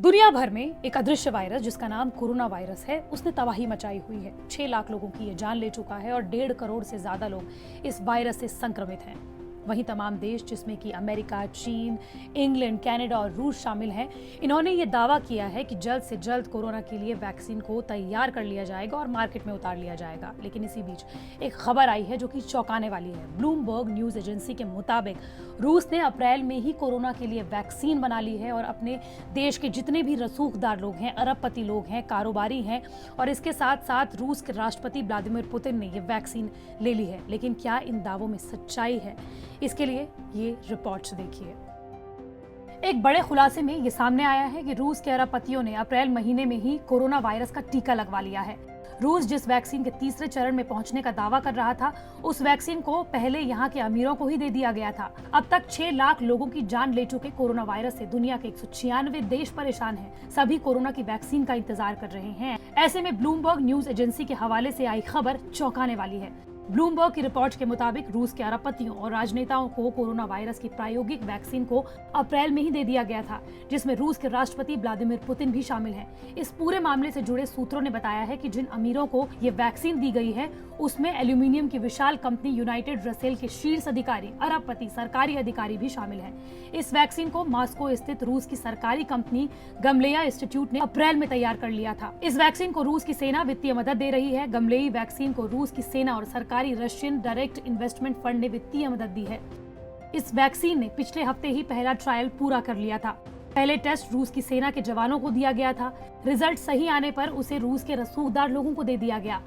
दुनिया भर में एक अदृश्य वायरस जिसका नाम कोरोना वायरस है, उसने तबाही मचाई हुई है। 6 लाख लोगों की ये जान ले चुका है और 1.5 करोड़ से ज्यादा लोग इस वायरस से संक्रमित हैं। वहीं तमाम देश जिसमें कि अमेरिका, चीन, इंग्लैंड, कनाडा और रूस शामिल हैं, इन्होंने ये दावा किया है कि जल्द से जल्द कोरोना के लिए वैक्सीन को तैयार कर लिया जाएगा और मार्केट में उतार लिया जाएगा। लेकिन इसी बीच एक खबर आई है जो कि चौंकाने वाली है। ब्लूमबर्ग न्यूज एजेंसी के मुताबिक रूस ने अप्रैल में ही कोरोना के लिए वैक्सीन बना ली है और अपने देश के जितने भी रसूखदार लोग हैं, अरबपति लोग हैं, कारोबारी हैं और इसके साथ साथ रूस के राष्ट्रपति व्लादिमीर पुतिन ने ये वैक्सीन ले ली है। लेकिन क्या इन दावों में सच्चाई है? इसके लिए ये रिपोर्ट्स देखिए। एक बड़े खुलासे में ये सामने आया है कि रूस के अरबपतियों ने अप्रैल महीने में ही कोरोना वायरस का टीका लगवा लिया है। रूस जिस वैक्सीन के तीसरे चरण में पहुंचने का दावा कर रहा था, उस वैक्सीन को पहले यहाँ के अमीरों को ही दे दिया गया था। अब तक 6 लाख लोगों की जान ले चुके कोरोना वायरस से दुनिया के 196 देश परेशान हैं। सभी कोरोना की वैक्सीन का इंतजार कर रहे हैं। ऐसे में ब्लूमबर्ग न्यूज एजेंसी के हवाले से आई खबर चौंकाने वाली है। ब्लूमबर्ग की रिपोर्ट के मुताबिक रूस के अरबपतियों और राजनेताओं को कोरोना वायरस की प्रायोगिक वैक्सीन को अप्रैल में ही दे दिया गया था, जिसमें रूस के राष्ट्रपति व्लादिमीर पुतिन भी शामिल हैं। इस पूरे मामले से जुड़े सूत्रों ने बताया है कि जिन अमीरों को ये वैक्सीन दी गई है, उसमें एल्यूमिनियम की विशाल कंपनी यूनाइटेड रसेल के शीर्ष अधिकारी, अरबपति, सरकारी अधिकारी भी शामिल हैं। इस वैक्सीन को मॉस्को स्थित रूस की सरकारी कंपनी गमलेया इंस्टीट्यूट ने अप्रैल में तैयार कर लिया था। इस वैक्सीन को रूस की सेना वित्तीय मदद दे रही है। गमलेई वैक्सीन को रूस की सेना और सरकारी रशियन डायरेक्ट इन्वेस्टमेंट फंड ने वित्तीय मदद दी है। इस वैक्सीन ने पिछले हफ्ते ही पहला ट्रायल पूरा कर लिया था। पहले टेस्ट रूस की सेना के जवानों को दिया गया था। रिजल्ट सही आने पर उसे रूस के रसूखदार लोगों को दे दिया गया।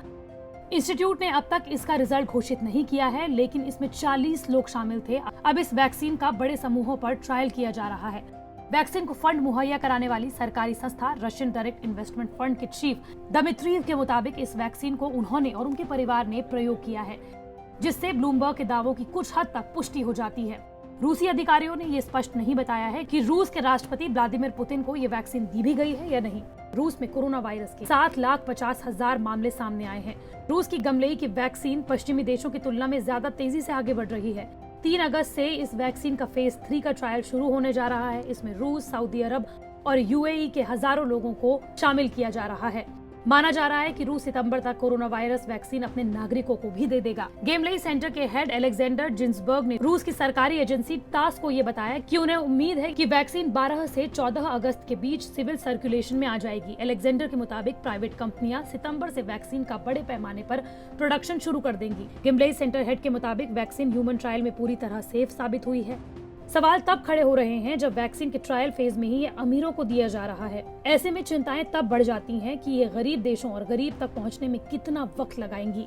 इंस्टीट्यूट ने अब तक इसका रिजल्ट घोषित नहीं किया है, लेकिन इसमें 40 लोग शामिल थे। अब इस वैक्सीन का बड़े समूहों पर ट्रायल किया जा रहा है। वैक्सीन को फंड मुहैया कराने वाली सरकारी संस्था रशियन डायरेक्ट इन्वेस्टमेंट फंड के चीफ दमित्रीव के मुताबिक इस वैक्सीन को उन्होंने और उनके परिवार ने प्रयोग किया है, जिससे ब्लूमबर्ग के दावों की कुछ हद तक पुष्टि हो जाती है। रूसी अधिकारियों ने ये स्पष्ट नहीं बताया है कि रूस के राष्ट्रपति व्लादिमीर पुतिन को ये वैक्सीन दी भी गई है या नहीं। रूस में कोरोना वायरस के 7,50,000 मामले सामने आए हैं। रूस की गमलेई की वैक्सीन पश्चिमी देशों की तुलना में ज्यादा तेजी से आगे बढ़ रही है। 3 अगस्त से इस वैक्सीन का फेज 3 का ट्रायल शुरू होने जा रहा है। इसमें रूस, सऊदी अरब और यूएई के हजारों लोगों को शामिल किया जा रहा है। माना जा रहा है कि रूस सितंबर तक कोरोना वायरस वैक्सीन अपने नागरिकों को भी दे देगा। गेमलेई सेंटर के हेड अलेक्जेंडर जिन्सबर्ग ने रूस की सरकारी एजेंसी टास को ये बताया कि उन्हें उम्मीद है कि वैक्सीन 12 से 14 अगस्त के बीच सिविल सर्कुलेशन में आ जाएगी। अलेक्जेंडर के मुताबिक प्राइवेट कंपनियां सितंबर से वैक्सीन का बड़े पैमाने पर प्रोडक्शन शुरू कर देंगी। गेमलेई सेंटर हेड के मुताबिक वैक्सीन ह्यूमन ट्रायल में पूरी तरह सेफ साबित हुई है। सवाल तब खड़े हो रहे हैं जब वैक्सीन के ट्रायल फेज में ही ये अमीरों को दिया जा रहा है। ऐसे में चिंताएं तब बढ़ जाती हैं कि ये गरीब देशों और गरीब तक पहुंचने में कितना वक्त लगाएंगी।